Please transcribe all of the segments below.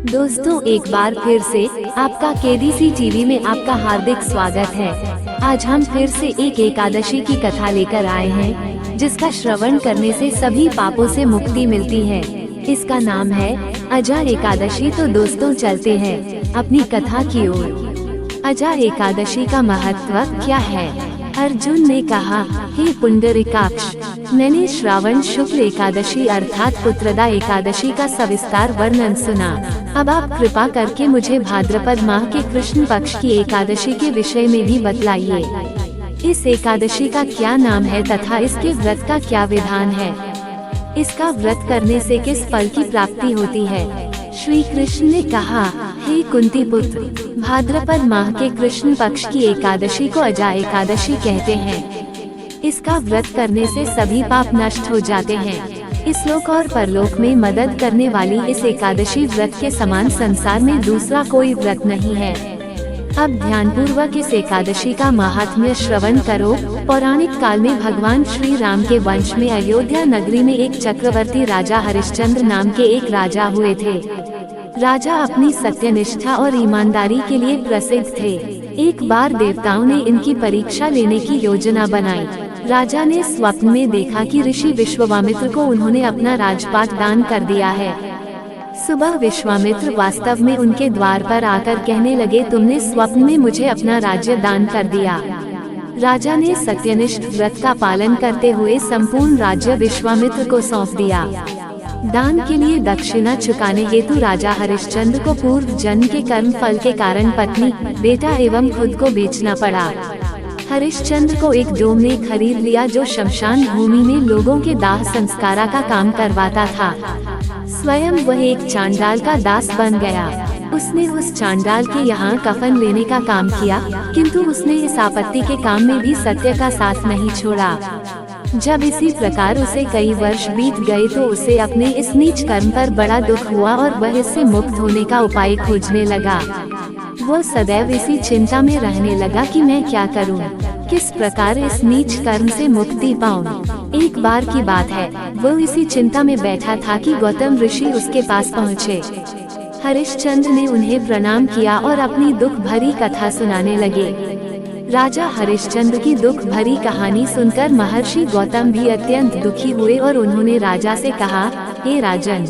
दोस्तों, एक बार फिर से आपका केडीसी टीवी में आपका हार्दिक स्वागत है। आज हम फिर से एक एकादशी की कथा लेकर आए हैं, जिसका श्रवण करने से सभी पापों से मुक्ति मिलती है। इसका नाम है अजा एकादशी। तो दोस्तों, चलते हैं अपनी कथा की ओर। अजा एकादशी का महत्व क्या है? अर्जुन ने कहा, हे पुंडरीकाक्ष, मैंने श्रावण शुक्ल एकादशी अर्थात पुत्रदा एकादशी का सविस्तार वर्णन सुना। अब आप कृपा करके मुझे भाद्रपद माह के कृष्ण पक्ष की एकादशी के विषय में भी बतलाइए। इस एकादशी का क्या नाम है तथा इसके व्रत का क्या विधान है? इसका व्रत करने से किस फल की प्राप्ति होती है? श्री कृष्ण ने कहा, हे कुंती पुत्र, भाद्रपद माह के कृष्ण पक्ष की एकादशी को अजा एकादशी कहते हैं। इसका व्रत करने से सभी पाप नष्ट हो जाते हैं। इस लोक और परलोक में मदद करने वाली इस एकादशी व्रत के समान संसार में दूसरा कोई व्रत नहीं है। अब ध्यानपूर्वक इस एकादशी का महात्म्य श्रवण करो। पौराणिक काल में भगवान श्री राम के वंश में अयोध्या नगरी में एक चक्रवर्ती राजा हरिश्चंद्र नाम के एक राजा हुए थे। राजा अपनी सत्यनिष्ठा और ईमानदारी के लिए प्रसिद्ध थे। एक बार देवताओं ने इनकी परीक्षा लेने की योजना बनाई। राजा ने स्वप्न में देखा कि ऋषि विश्वामित्र को उन्होंने अपना राजपाट दान कर दिया है। सुबह विश्वामित्र वास्तव में उनके द्वार पर आकर कहने लगे, तुमने स्वप्न में मुझे अपना राज्य दान कर दिया। राजा ने सत्यनिष्ठ व्रत का पालन करते हुए संपूर्ण राज्य विश्वामित्र को सौंप दिया। दान के लिए दक्षिणा चुकाने हेतु राजा हरिश्चंद्र को पूर्व जन्म के कर्म फल के कारण पत्नी, बेटा एवं खुद को बेचना पड़ा। हरिश्चंद्र को एक डोम ने खरीद लिया जो शमशान भूमि में लोगों के दाह संस्कारा का काम करवाता था। स्वयं वह एक चांडाल का दास बन गया। उसने उस चांडाल के यहाँ कफन लेने का काम किया, किंतु उसने इस आपत्ति के काम में भी सत्य का साथ नहीं छोड़ा। जब इसी प्रकार उसे कई वर्ष बीत गए तो उसे अपने इस नीच कर्म पर बड़ा दुख हुआ और वह इससे मुक्त होने का उपाय खोजने लगा। वो सदैव इसी चिंता में रहने लगा कि मैं क्या करूं, किस प्रकार इस नीच कर्म से मुक्ति पाऊं। एक बार की बात है, वो इसी चिंता में बैठा था कि गौतम ऋषि उसके पास पहुँचे। हरिश्चंद्र ने उन्हें प्रणाम किया और अपनी दुख भरी कथा सुनाने लगे। राजा हरिश्चंद्र की दुख भरी कहानी सुनकर महर्षि गौतम भी अत्यंत दुखी हुए और उन्होंने राजा से कहा, हे राजन,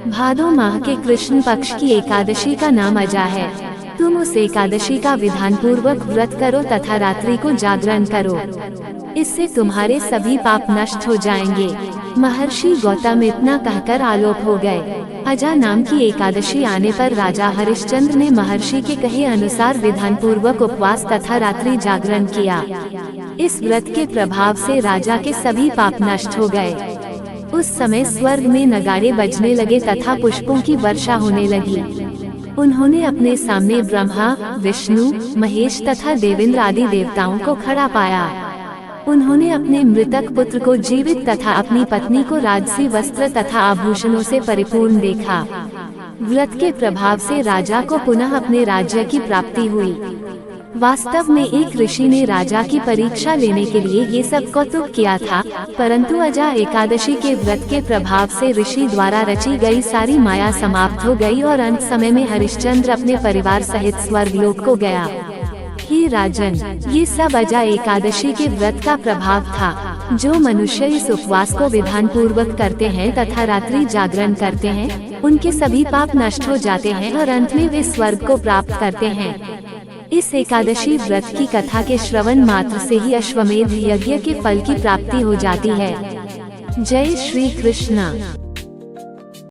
भादो माह के कृष्ण पक्ष की एकादशी का नाम अजा है। तुम उस एकादशी का विधान पूर्वक व्रत करो तथा रात्रि को जागरण करो। इससे तुम्हारे सभी पाप नष्ट हो जाएंगे। महर्षि गौतम इतना कहकर आलोक हो गए। अजा नाम की एकादशी आने पर राजा हरिश्चंद्र ने महर्षि के कहे अनुसार विधान पूर्वक उपवास तथा रात्रि जागरण किया। इस व्रत के प्रभाव से राजा के सभी पाप नष्ट हो गए। उस समय स्वर्ग में नगाड़े बजने लगे तथा पुष्पों की वर्षा होने लगी। उन्होंने अपने सामने ब्रह्मा, विष्णु, महेश तथा देवेंद्र आदि देवताओं को खड़ा पाया। उन्होंने अपने मृतक पुत्र को जीवित तथा अपनी पत्नी को राजसी वस्त्र तथा आभूषणों से परिपूर्ण देखा। व्रत के प्रभाव से राजा को पुनः अपने राज्य की प्राप्ति हुई। वास्तव में एक ऋषि ने राजा की परीक्षा लेने के लिए ये सब कौतुक किया था, परंतु अजा एकादशी के व्रत के प्रभाव से ऋषि द्वारा रची गई सारी माया समाप्त हो गई और अंत समय में हरिश्चंद्र अपने परिवार सहित स्वर्गलोक को गया। हे राजन, ये सब अजा एकादशी के व्रत का प्रभाव था। जो मनुष्य इस उपवास को विधान पूर्वक करते हैं तथा रात्रि जागरण करते हैं, उनके सभी पाप नष्ट हो जाते हैं और अंत में वे स्वर्ग को प्राप्त करते हैं। इस एकादशी व्रत की कथा के श्रवण मात्र से ही अश्वमेध यज्ञ के फल की प्राप्ति हो जाती है। जय श्री कृष्ण।